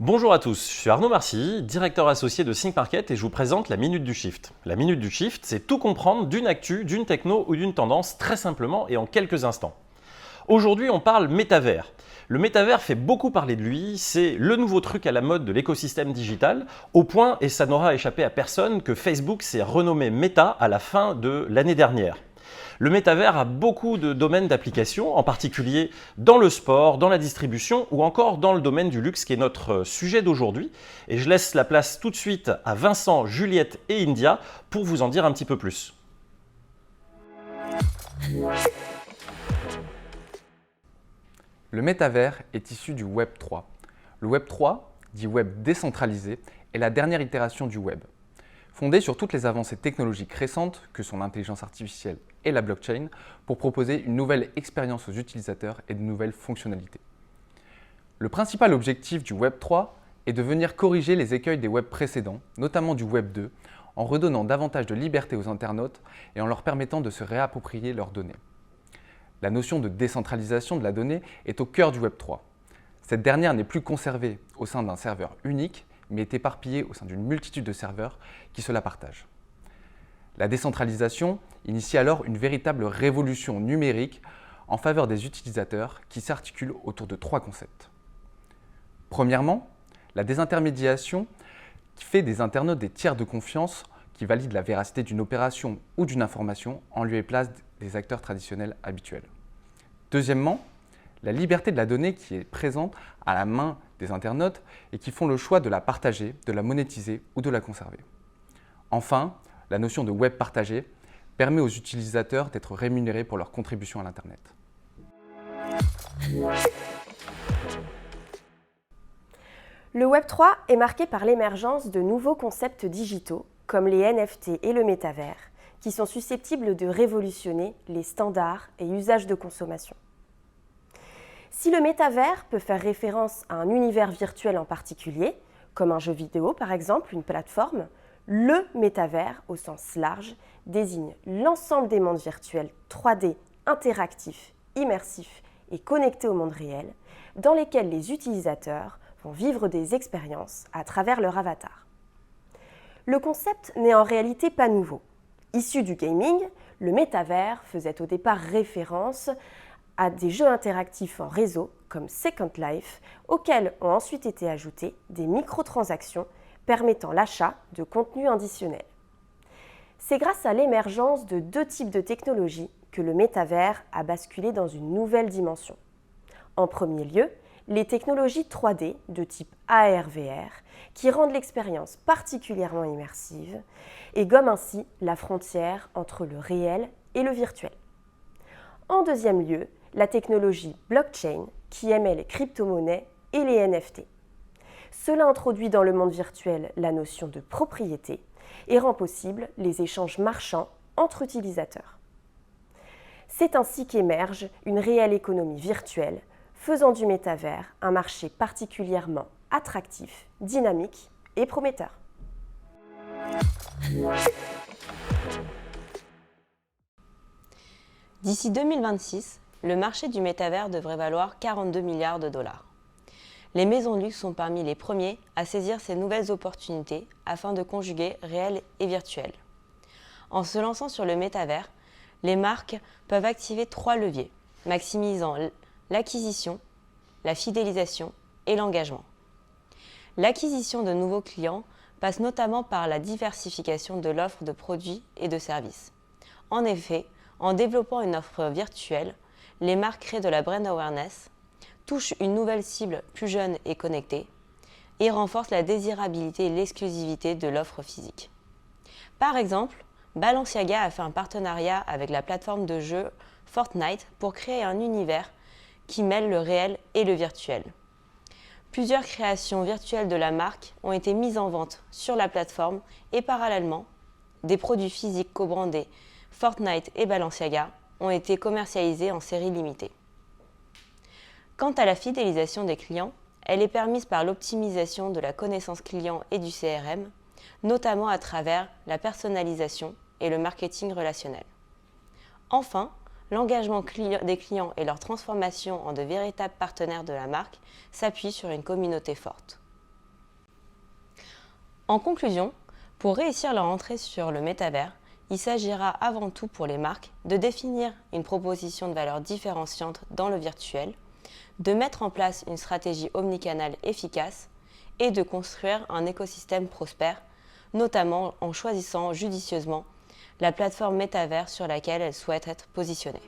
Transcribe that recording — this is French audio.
Bonjour à tous, je suis Arnaud Marcy, directeur associé de Think Market et je vous présente la Minute du Shift. La Minute du Shift, c'est tout comprendre d'une actu, d'une techno ou d'une tendance très simplement et en quelques instants. Aujourd'hui, on parle métavers. Le métavers fait beaucoup parler de lui, c'est le nouveau truc à la mode de l'écosystème digital, au point, et ça n'aura échappé à personne, que Facebook s'est renommé Meta à la fin de l'année dernière. Le métavers a beaucoup de domaines d'application, en particulier dans le sport, dans la distribution ou encore dans le domaine du luxe qui est notre sujet d'aujourd'hui. Et je laisse la place tout de suite à Vincent, Juliette et India pour vous en dire un petit peu plus. Le métavers est issu du Web 3. Le Web 3, dit Web décentralisé, est la dernière itération du Web. Fondé sur toutes les avancées technologiques récentes, que sont l'intelligence artificielle et la blockchain, pour proposer une nouvelle expérience aux utilisateurs et de nouvelles fonctionnalités. Le principal objectif du Web 3 est de venir corriger les écueils des Web précédents, notamment du Web 2, en redonnant davantage de liberté aux internautes et en leur permettant de se réapproprier leurs données. La notion de décentralisation de la donnée est au cœur du Web 3. Cette dernière n'est plus conservée au sein d'un serveur unique, mais est éparpillée au sein d'une multitude de serveurs qui se la partagent. La décentralisation initie alors une véritable révolution numérique en faveur des utilisateurs qui s'articule autour de trois concepts. Premièrement, la désintermédiation qui fait des internautes des tiers de confiance qui valident la véracité d'une opération ou d'une information en lieu et place des acteurs traditionnels habituels. Deuxièmement, la liberté de la donnée qui est présente à la main des internautes et qui font le choix de la partager, de la monétiser ou de la conserver. Enfin, la notion de web partagé permet aux utilisateurs d'être rémunérés pour leur contribution à l'Internet. Le Web 3 est marqué par l'émergence de nouveaux concepts digitaux, comme les NFT et le métavers, qui sont susceptibles de révolutionner les standards et usages de consommation. Si le métavers peut faire référence à un univers virtuel en particulier, comme un jeu vidéo par exemple, une plateforme, le métavers, au sens large, désigne l'ensemble des mondes virtuels 3D, interactifs, immersifs et connectés au monde réel, dans lesquels les utilisateurs vont vivre des expériences à travers leur avatar. Le concept n'est en réalité pas nouveau. Issu du gaming, le métavers faisait au départ référence à des jeux interactifs en réseau comme Second Life, auxquels ont ensuite été ajoutées des microtransactions permettant l'achat de contenus additionnels. C'est grâce à l'émergence de deux types de technologies que le métavers a basculé dans une nouvelle dimension. En premier lieu, les technologies 3D de type AR/VR qui rendent l'expérience particulièrement immersive et gomment ainsi la frontière entre le réel et le virtuel. En deuxième lieu, la technologie blockchain qui émet les crypto-monnaies et les NFT. Cela introduit dans le monde virtuel la notion de propriété et rend possible les échanges marchands entre utilisateurs. C'est ainsi qu'émerge une réelle économie virtuelle, faisant du métavers un marché particulièrement attractif, dynamique et prometteur. D'ici 2026, le marché du métavers devrait valoir 42 milliards de dollars. Les maisons de luxe sont parmi les premiers à saisir ces nouvelles opportunités afin de conjuguer réel et virtuel. En se lançant sur le métavers, les marques peuvent activer trois leviers, maximisant l'acquisition, la fidélisation et l'engagement. L'acquisition de nouveaux clients passe notamment par la diversification de l'offre de produits et de services. En effet, en développant une offre virtuelle, les marques créent de la brand awareness, touchent une nouvelle cible plus jeune et connectée, et renforcent la désirabilité et l'exclusivité de l'offre physique. Par exemple, Balenciaga a fait un partenariat avec la plateforme de jeu Fortnite pour créer un univers qui mêle le réel et le virtuel. Plusieurs créations virtuelles de la marque ont été mises en vente sur la plateforme et parallèlement, des produits physiques co-brandés Fortnite et Balenciaga ont été commercialisés en série limitée. Quant à la fidélisation des clients, elle est permise par l'optimisation de la connaissance client et du CRM, notamment à travers la personnalisation et le marketing relationnel. Enfin, l'engagement des clients et leur transformation en de véritables partenaires de la marque s'appuient sur une communauté forte. En conclusion, pour réussir leur entrée sur le métavers, il s'agira avant tout pour les marques de définir une proposition de valeur différenciante dans le virtuel, de mettre en place une stratégie omnicanale efficace et de construire un écosystème prospère, notamment en choisissant judicieusement la plateforme métavers sur laquelle elles souhaitent être positionnées.